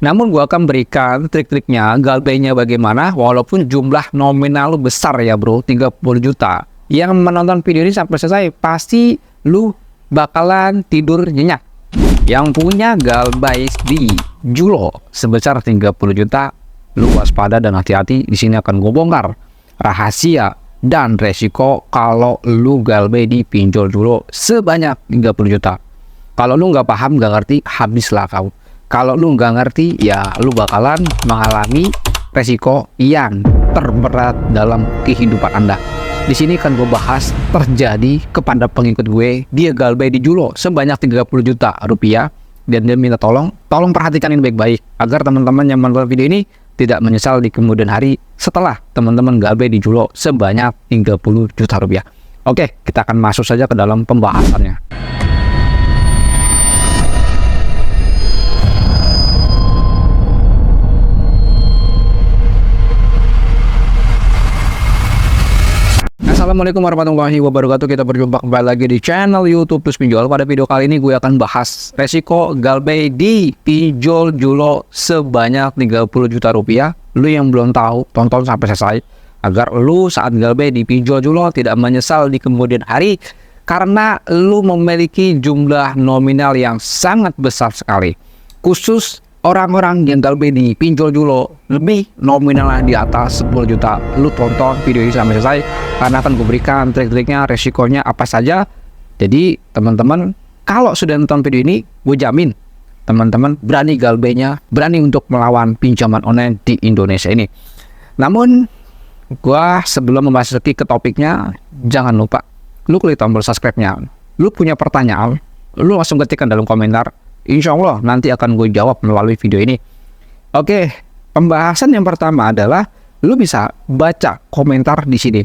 Namun gua akan berikan trik-triknya, galbainya bagaimana walaupun jumlah nominal lu besar ya bro, 30 juta. Yang menonton video ini sampai selesai pasti lu bakalan tidur nyenyak. Yang punya galbais di Julo sebesar 30 juta, lu waspada dan hati-hati. Di sini akan gue bongkar rahasia dan resiko kalau lu galbay di pinjol Julo sebanyak 30 juta. Kalau lu nggak paham, nggak ngerti, habislah kau. Kalau lu nggak ngerti, ya lu bakalan mengalami resiko yang terberat dalam kehidupan Anda. Di sini kan gue bahas terjadi kepada pengikut gue, dia galbay di Julo sebanyak 30 juta rupiah dan dia minta tolong perhatikan ini baik-baik agar teman-teman yang menonton video ini tidak menyesal di kemudian hari setelah teman-teman galbay di Julo sebanyak 30 juta rupiah. Oke, kita akan masuk saja ke dalam pembahasannya. Assalamualaikum warahmatullahi wabarakatuh. Kita berjumpa kembali lagi di channel YouTube Plus Pinjol. Pada video kali ini gue akan bahas resiko galbay di pinjol Julo sebanyak 30 juta rupiah. Lu yang belum tahu, tonton sampai selesai agar lu saat galbay di pinjol Julo tidak menyesal di kemudian hari karena lu memiliki jumlah nominal yang sangat besar sekali. Khusus orang-orang yang galbay di pinjol Julo lebih nominalnya di atas 10 juta. Lu tonton video ini sampai selesai karena akan gue berikan trik-triknya, resikonya apa saja. Jadi teman-teman kalau sudah nonton video ini, gue jamin teman-teman berani galbaynya, berani untuk melawan pinjaman online di Indonesia ini. Namun gue sebelum memasuki ke topiknya, jangan lupa lu klik tombol subscribe-nya. Lu punya pertanyaan, lu langsung ketikkan dalam komentar. Insya Allah nanti akan gue jawab melalui video ini. Oke, pembahasan yang pertama adalah lu bisa baca komentar di sini.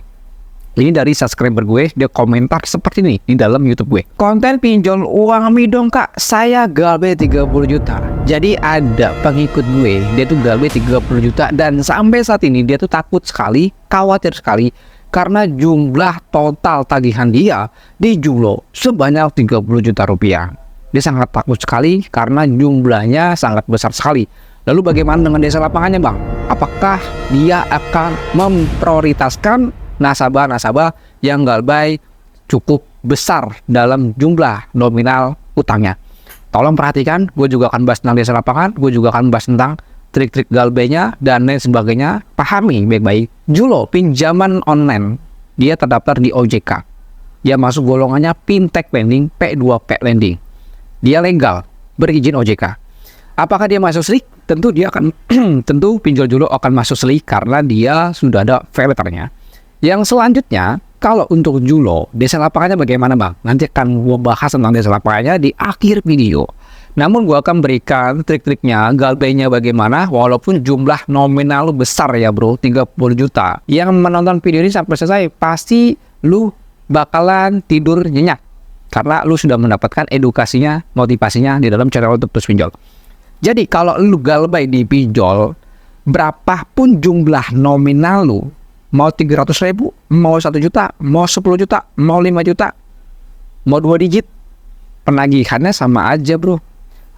Ini dari subscriber gue, dia komentar seperti ini di dalam YouTube gue. Konten pinjol uang mi dong kak, saya galbay 30 juta. Jadi ada pengikut gue, dia tuh galbay 30 juta dan sampai saat ini dia tuh takut sekali, khawatir sekali karena jumlah total tagihan dia di Julo sebanyak 30 juta rupiah. Dia sangat takut sekali karena jumlahnya sangat besar sekali. Lalu bagaimana dengan desa lapangannya bang? Apakah dia akan memprioritaskan nasabah-nasabah yang galbay cukup besar dalam jumlah nominal utangnya? Tolong perhatikan, gue juga akan bahas tentang desa lapangan, gue juga akan bahas tentang trik-trik galbaynya dan lain sebagainya. Pahami baik-baik. Julo pinjaman online, dia terdaftar di OJK. Dia masuk golongannya fintech lending, P2P lending. Dia legal, berizin OJK. Apakah dia masuk SLIK? Tentu dia akan tentu pinjol Julo akan masuk SLIK karena dia sudah ada filternya. Yang selanjutnya, kalau untuk Julo, desa lapangannya bagaimana bang? Nanti akan gue bahas tentang desa lapangannya di akhir video. Namun gue akan berikan trik-triknya, galbaynya bagaimana walaupun jumlah nominal lu besar ya bro, 30 juta. Yang menonton video ini sampai selesai pasti lu bakalan tidur nyenyak karena lu sudah mendapatkan edukasinya, motivasinya di dalam channel YouTube Plus Pinjol. Jadi kalau lu galbay di pinjol, berapapun jumlah nominal lu, mau 300.000, mau 1 juta, mau 10 juta, mau 5 juta, mau 2 digit, penagihannya sama aja bro,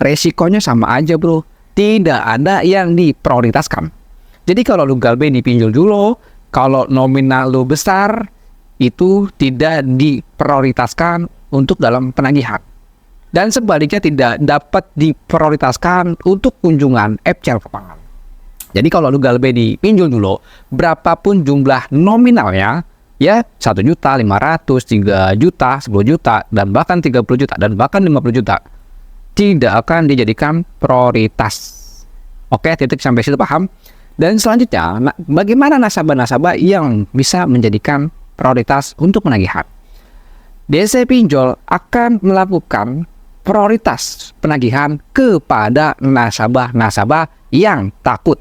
resikonya sama aja bro, tidak ada yang diprioritaskan. Jadi kalau lu galbay di pinjol Julo, kalau nominal lu besar, itu tidak diprioritaskan untuk dalam penagihan. Dan sebaliknya tidak dapat diprioritaskan untuk kunjungan FCL lapangan. Jadi kalau lu galbay di pinjol Julo, berapapun jumlah nominalnya, ya 1 juta, 500, 3 juta, 10 juta, dan bahkan 30 juta, dan bahkan 50 juta, tidak akan dijadikan prioritas. Oke, titik sampai situ paham? Dan selanjutnya, bagaimana nasabah-nasabah yang bisa menjadikan prioritas untuk penagihan? DC Pinjol akan melakukan prioritas penagihan kepada nasabah-nasabah yang takut,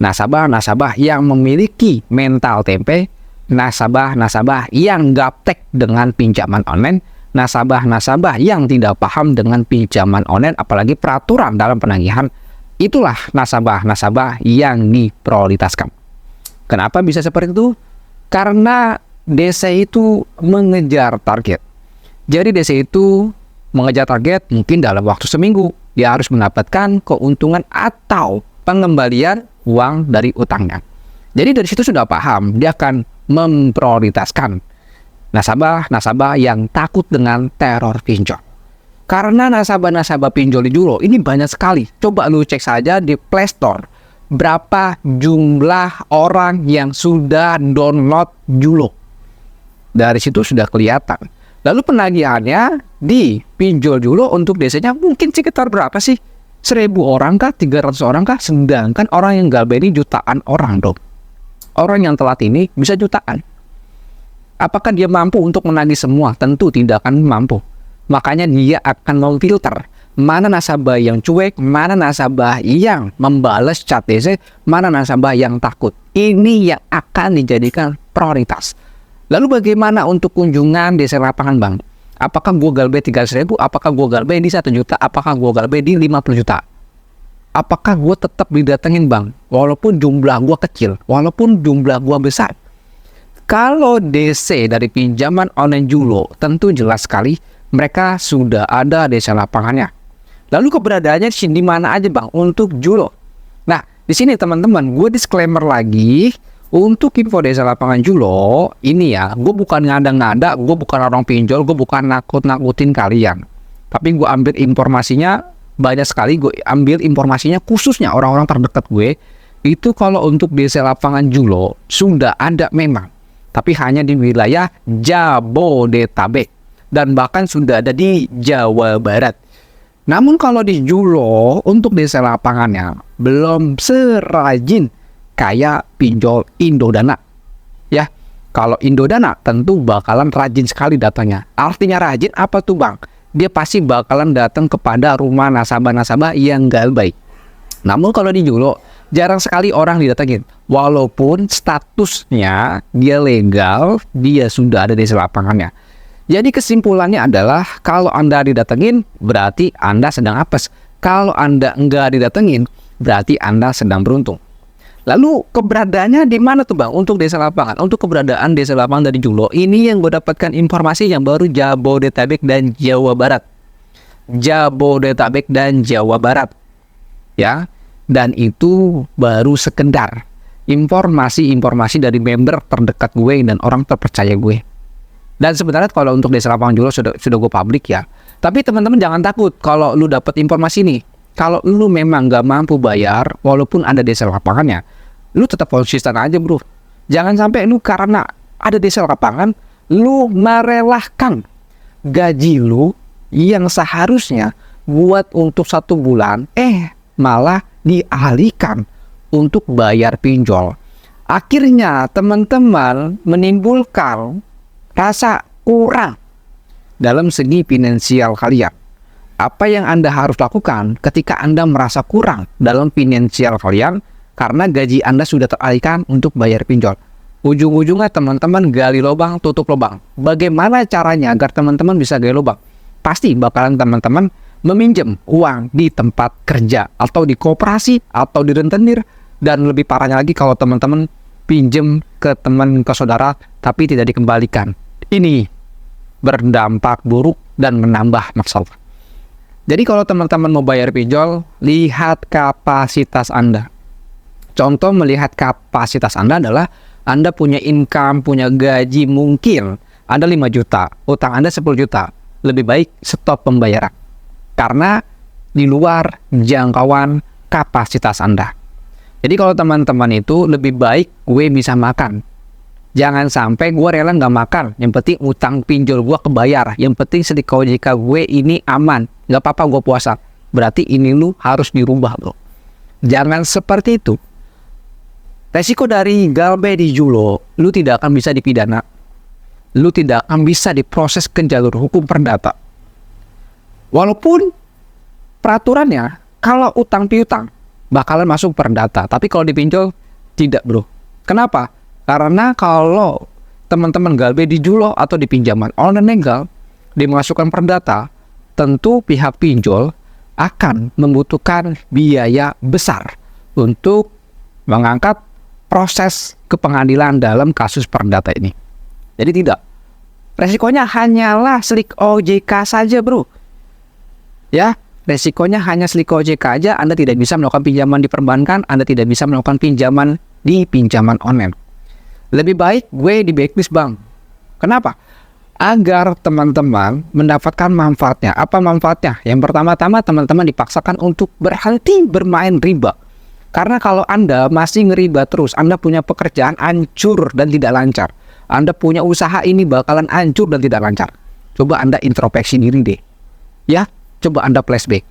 nasabah-nasabah yang memiliki mental tempe, nasabah-nasabah yang gaptek dengan pinjaman online, nasabah-nasabah yang tidak paham dengan pinjaman online apalagi peraturan dalam penagihan. Itulah nasabah-nasabah yang diprioritaskan. Kenapa bisa seperti itu? Karena DC itu mengejar target. Jadi DC itu mengejar target mungkin dalam waktu seminggu. Dia harus mendapatkan keuntungan atau pengembalian uang dari utangnya. Jadi dari situ sudah paham, dia akan memprioritaskan nasabah-nasabah yang takut dengan teror pinjol. Karena nasabah-nasabah pinjol di Julo ini banyak sekali. Coba lu cek saja di Play Store berapa jumlah orang yang sudah download Julo. Dari situ sudah kelihatan. Lalu penagihannya di pinjol Julo untuk DC-nya mungkin sekitar berapa sih? 1.000 orang kah? 300 orang kah? Sedangkan orang yang galbay ini jutaan orang dong. Orang yang telat ini bisa jutaan. Apakah dia mampu untuk menagih semua? Tentu tidak akan mampu. Makanya dia akan memfilter mana nasabah yang cuek, mana nasabah yang membalas chat DC, mana nasabah yang takut. Ini yang akan dijadikan prioritas. Lalu bagaimana untuk kunjungan DC lapangan bang? Apakah gue galbay 300.000? Apakah gue galbay di 1 juta? Apakah gue galbay di 50 juta? Apakah gue tetap didatengin bang? Walaupun jumlah gue kecil, walaupun jumlah gue besar. Kalau DC dari pinjaman online Julo, tentu jelas sekali mereka sudah ada DC lapangannya. Lalu keberadaannya di mana aja bang untuk Julo? Nah, di sini teman-teman, gue disclaimer lagi untuk info DC lapangan Julo ini ya, gue bukan ngada-ngada, gue bukan orang pinjol, gue bukan nakut-nakutin kalian. Tapi gue ambil informasinya banyak sekali, gue ambil informasinya khususnya orang-orang terdekat gue. Itu kalau untuk DC lapangan Julo sudah ada memang, tapi hanya di wilayah Jabodetabek dan bahkan sudah ada di Jawa Barat. Namun kalau di Julo untuk DC lapangannya belum serajin kayak pinjol Indodana. Ya, kalau Indodana tentu bakalan rajin sekali datanya. Artinya rajin apa tuh bang? Dia pasti bakalan datang kepada rumah nasabah-nasabah yang galbay. Namun kalau di Julo jarang sekali orang didatengin. Walaupun statusnya dia legal, dia sudah ada di lapangannya. Jadi kesimpulannya adalah kalau Anda didatengin berarti Anda sedang apes. Kalau Anda enggak didatengin berarti Anda sedang beruntung. Lalu keberadaannya di mana tuh bang untuk desa lapangan? Untuk keberadaan desa lapangan dari Julo ini yang gue dapatkan informasi yang baru Jabodetabek dan Jawa Barat. Jabodetabek dan Jawa Barat. Ya, dan itu baru sekedar informasi-informasi dari member terdekat gue dan orang terpercaya gue. Dan sebenarnya kalau untuk desa lapangan Julo sudah gue publik ya. Tapi teman-teman jangan takut kalau lu dapat informasi nih. Kalau lu memang gak mampu bayar, walaupun ada desa lapangannya, lu tetap konsisten aja bro. Jangan sampai lu karena ada desa lapangan, lu merelahkan gaji lu yang seharusnya buat untuk 1 bulan, malah dialihkan untuk bayar pinjol. Akhirnya teman-teman menimbulkan rasa kurang dalam segi finansial kalian. Apa yang Anda harus lakukan ketika Anda merasa kurang dalam finansial kalian karena gaji Anda sudah teralihkan untuk bayar pinjol? Ujung-ujungnya teman-teman gali lubang, tutup lubang. Bagaimana caranya agar teman-teman bisa gali lubang? Pasti bakalan teman-teman meminjam uang di tempat kerja atau di koperasi atau di rentenir, dan lebih parahnya lagi kalau teman-teman pinjam ke teman, ke saudara tapi tidak dikembalikan. Ini berdampak buruk dan menambah masalah. Jadi kalau teman-teman mau bayar pinjol, lihat kapasitas Anda. Contoh melihat kapasitas Anda adalah Anda punya income, punya gaji mungkin Anda 5 juta, utang Anda 10 juta. Lebih baik stop pembayaran. Karena di luar jangkauan kapasitas Anda. Jadi kalau teman-teman itu lebih baik gue bisa makan. Jangan sampai gue rela nggak makan. Yang penting utang pinjol gue kebayar. Yang penting sedekah OJK gue ini aman. Nggak apa-apa gue puasa. Berarti ini lu harus dirubah bro. Jangan seperti itu. Resiko dari galbay di Julo, lu tidak akan bisa dipidana. Lu tidak akan bisa diproses ke jalur hukum perdata. Walaupun peraturannya kalau utang piutang bakalan masuk perdata. Tapi kalau dipinjol tidak bro. Kenapa? Karena kalau teman-teman galbay di Julo atau di pinjaman online legal dimasukkan perdata, tentu pihak pinjol akan membutuhkan biaya besar untuk mengangkat proses ke pengadilan dalam kasus perdata ini. Jadi tidak. Resikonya hanyalah slik OJK saja bro. Ya, resikonya hanya Sliko OJK aja, Anda tidak bisa melakukan pinjaman di perbankan, Anda tidak bisa melakukan pinjaman di pinjaman online. Lebih baik gue di blacklist bang. Kenapa? Agar teman-teman mendapatkan manfaatnya. Apa manfaatnya? Yang pertama-tama teman-teman dipaksakan untuk berhenti bermain riba. Karena kalau Anda masih ngeriba terus, Anda punya pekerjaan hancur dan tidak lancar. Anda punya usaha ini bakalan hancur dan tidak lancar. Coba Anda introspeksi diri deh. Ya, coba Anda flashback.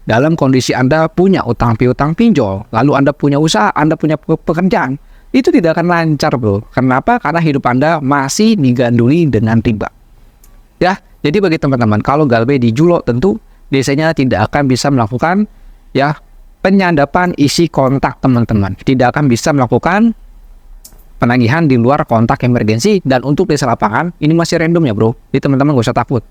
Dalam kondisi Anda punya utang piutang pinjol, lalu Anda punya usaha, Anda punya pekerjaan, itu tidak akan lancar bro. Kenapa? Karena hidup Anda masih diganduli dengan riba. Ya, jadi bagi teman-teman, kalau Galbay di Julo tentu biasanya tidak akan bisa melakukan ya penyandapan isi kontak teman-teman. Tidak akan bisa melakukan penagihan di luar kontak emergensi. Dan untuk desa lapangan, ini masih random ya bro. Jadi teman-teman gak usah takut.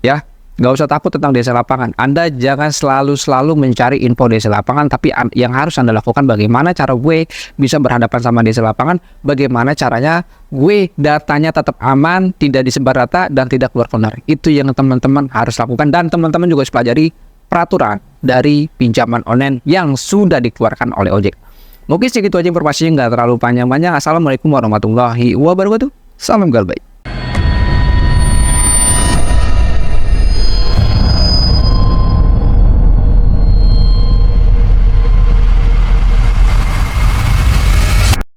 Ya, gak usah takut tentang desa lapangan. Anda jangan selalu mencari info desa lapangan, tapi yang harus Anda lakukan bagaimana cara gue bisa berhadapan sama desa lapangan, bagaimana caranya gue datanya tetap aman, tidak disebar rata, dan tidak keluar keluar. Itu yang teman-teman harus lakukan, dan teman-teman juga harus pelajari peraturan dari pinjaman online yang sudah dikeluarkan oleh OJK. Mungkin segitu aja informasinya, nggak terlalu panjang-panjang. Assalamualaikum warahmatullahi wabarakatuh. Salam Galbay.